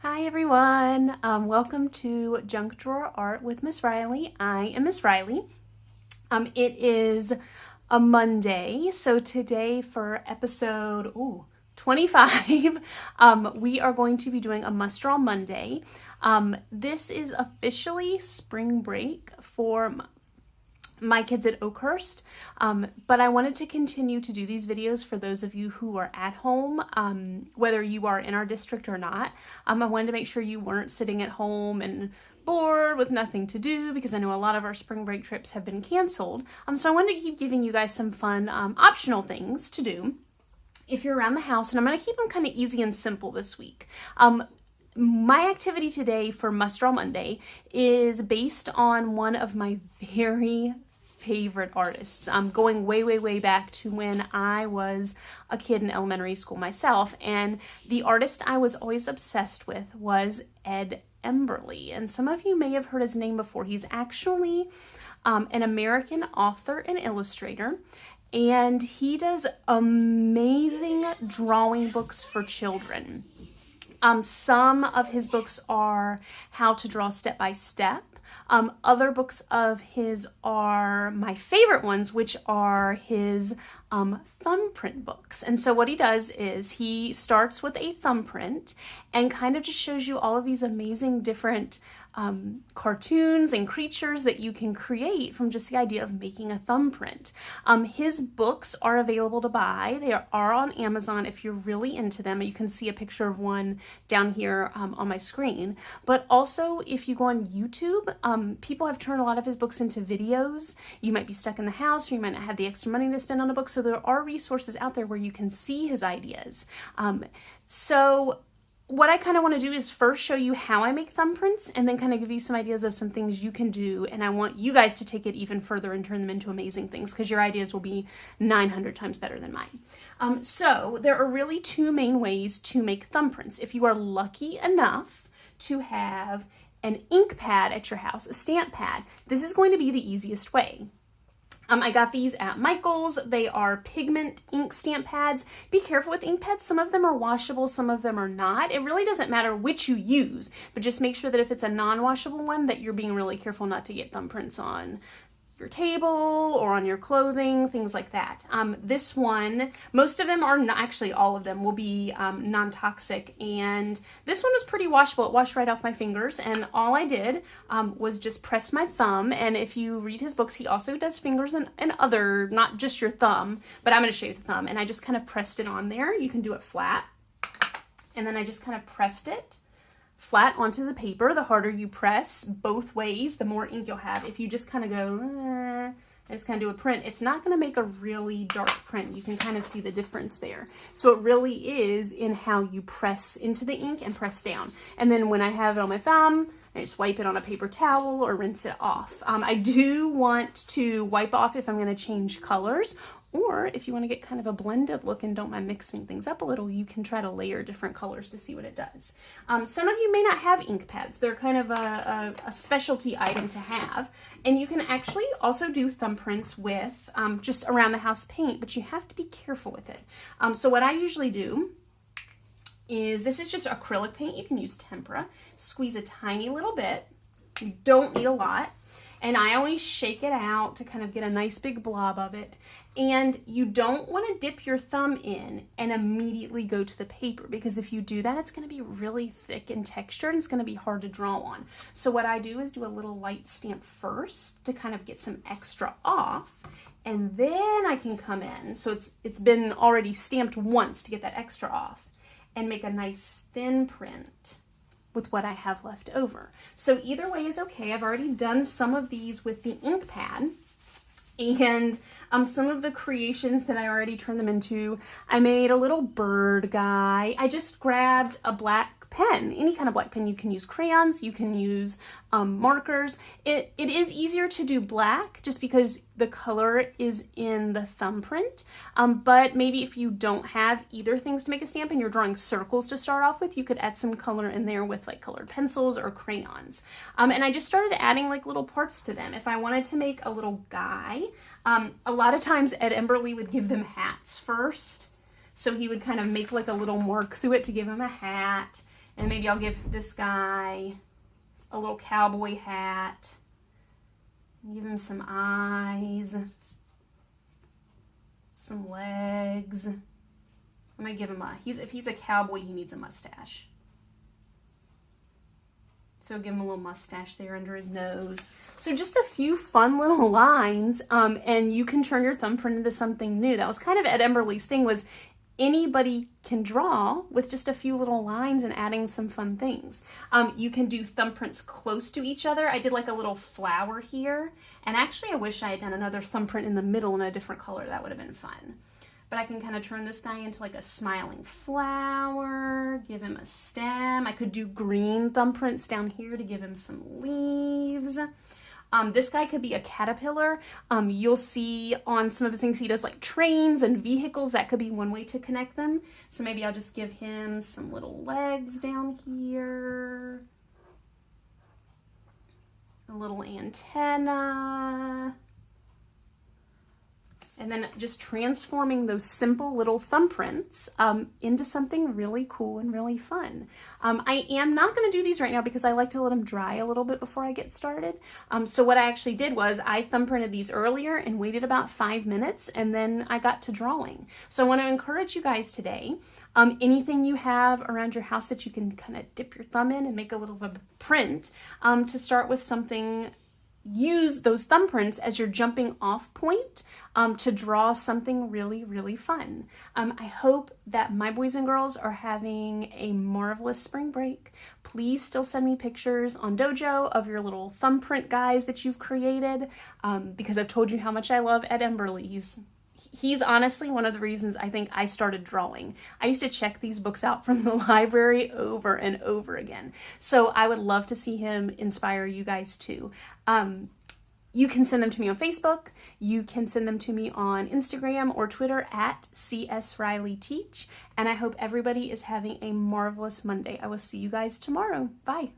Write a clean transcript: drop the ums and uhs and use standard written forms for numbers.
Hi everyone, welcome to Junk Drawer Art with Miss Riley. I am Miss Riley. It is a Monday, so today for episode 25, we are going to be doing a Must Draw Monday. This is officially spring break for my kids at Oakhurst, but I wanted to continue to do these videos for those of you who are at home, whether you are in our district or not. I wanted to make sure you weren't sitting at home and bored with nothing to do, because I know a lot of our spring break trips have been canceled. So I wanted to keep giving you guys some fun optional things to do if you're around the house, and I'm going to keep them kind of easy and simple this week. My activity today for Must Draw Monday is based on one of my very favorite artists. I'm going way back to when I was a kid in elementary school myself, and the artist I was always obsessed with was Ed Emberley, and some of you may have heard his name before. He's actually an American author and illustrator, and he does amazing drawing books for children. Some of his books are how to draw step by step. Other books of his are my favorite ones, which are his thumbprint books. And so what he does is he starts with a thumbprint and kind of just shows you all of these amazing different cartoons and creatures that you can create from just the idea of making a thumbprint. His books are available to buy. They are on Amazon if you're really into them. You can see a picture of one down here on my screen. But also, if you go on YouTube, people have turned a lot of his books into videos. You might be stuck in the house, or you might not have the extra money to spend on a book, so there are resources out there where you can see his ideas. So what I kind of want to do is first show you how I make thumbprints, and then kind of give you some ideas of some things you can do, and I want you guys to take it even further and turn them into amazing things, because your ideas will be 900 times better than mine. So there are really two main ways to make thumbprints. If you are lucky enough to have an ink pad at your house, a stamp pad, this is going to be the easiest way. I got these at Michael's. They are pigment ink stamp pads. Be careful with ink pads. Some of them are washable, some of them are not. It really doesn't matter which you use, but just make sure that if it's a non-washable one, that you're being really careful not to get thumbprints on your table or on your clothing, things like that. This one, most of them are not, actually all of them will be non-toxic, and this one was pretty washable. It washed right off my fingers, and all I did was just press my thumb. And if you read his books, he also does fingers and other, not just your thumb, but I'm going to show you the thumb. And I just kind of pressed it on there. You can do it flat, and then I just kind of pressed it flat onto the paper. The harder you press both ways, the more ink you'll have. If you just kind of go, I just kind of do a print, it's not going to make a really dark print. You can kind of see the difference there. So it really is in how you press into the ink and press down. And then when I have it on my thumb, I just wipe it on a paper towel or rinse it off. I do want to wipe off if I'm going to change colors, or if you want to get kind of a blended look and don't mind mixing things up a little, you can try to layer different colors to see what it does. Some of you may not have ink pads. They're kind of a specialty item to have. And you can actually also do thumbprints with just around the house paint, but you have to be careful with it. So what I usually do is, this is just acrylic paint. You can use tempera. Squeeze a tiny little bit. You don't need a lot. And I always shake it out to kind of get a nice big blob of it. And you don't want to dip your thumb in and immediately go to the paper, because if you do that, it's going to be really thick in texture and it's going to be hard to draw on. So what I do is do a little light stamp first to kind of get some extra off, and then I can come in. So it's been already stamped once to get that extra off, and make a nice thin print with what I have left over. So either way is okay. I've already done some of these with the ink pad, and some of the creations that I already turned them into, I made a little bird guy. I just grabbed a black pen, any kind of black pen. You can use crayons, you can use markers. It is easier to do black just because the color is in the thumbprint, but maybe if you don't have either things to make a stamp and you're drawing circles to start off with, you could add some color in there with like colored pencils or crayons. And I just started adding like little parts to them. If I wanted to make a little guy, a lot of times Ed Emberley would give them hats first. So he would kind of make like a little mark through it to give him a hat. And maybe I'll give this guy a little cowboy hat. Give him some eyes, some legs. I'm gonna give him if he's a cowboy, he needs a mustache. So give him a little mustache there under his nose. So just a few fun little lines, and you can turn your thumbprint into something new. That was kind of Ed Emberley's thing, was anybody can draw with just a few little lines and adding some fun things. You can do thumbprints close to each other. I did like a little flower here, and actually I wish I had done another thumbprint in the middle in a different color. That would have been fun. But I can kind of turn this guy into like a smiling flower, give him a stem. I could do green thumbprints down here to give him some leaves. This guy could be a caterpillar. You'll see on some of his things he does like trains and vehicles. That could be one way to connect them. So maybe I'll just give him some little legs down here. A little antenna. And then just transforming those simple little thumbprints into something really cool and really fun. I am not going to do these right now because I like to let them dry a little bit before I get started. So what I actually did was I thumbprinted these earlier and waited about 5 minutes, and then I got to drawing. So I want to encourage you guys today, anything you have around your house that you can kind of dip your thumb in and make a little of a print, to start with something. Use those thumbprints as your jumping off point to draw something really, really fun. I hope that my boys and girls are having a marvelous spring break. Please still send me pictures on Dojo of your little thumbprint guys that you've created, because I've told you how much I love Ed Emberley. He's honestly one of the reasons I think I started drawing. I used to check these books out from the library over and over again. So I would love to see him inspire you guys too. You can send them to me on Facebook. You can send them to me on Instagram or Twitter at CSRileyTeach. And I hope everybody is having a marvelous Monday. I will see you guys tomorrow. Bye.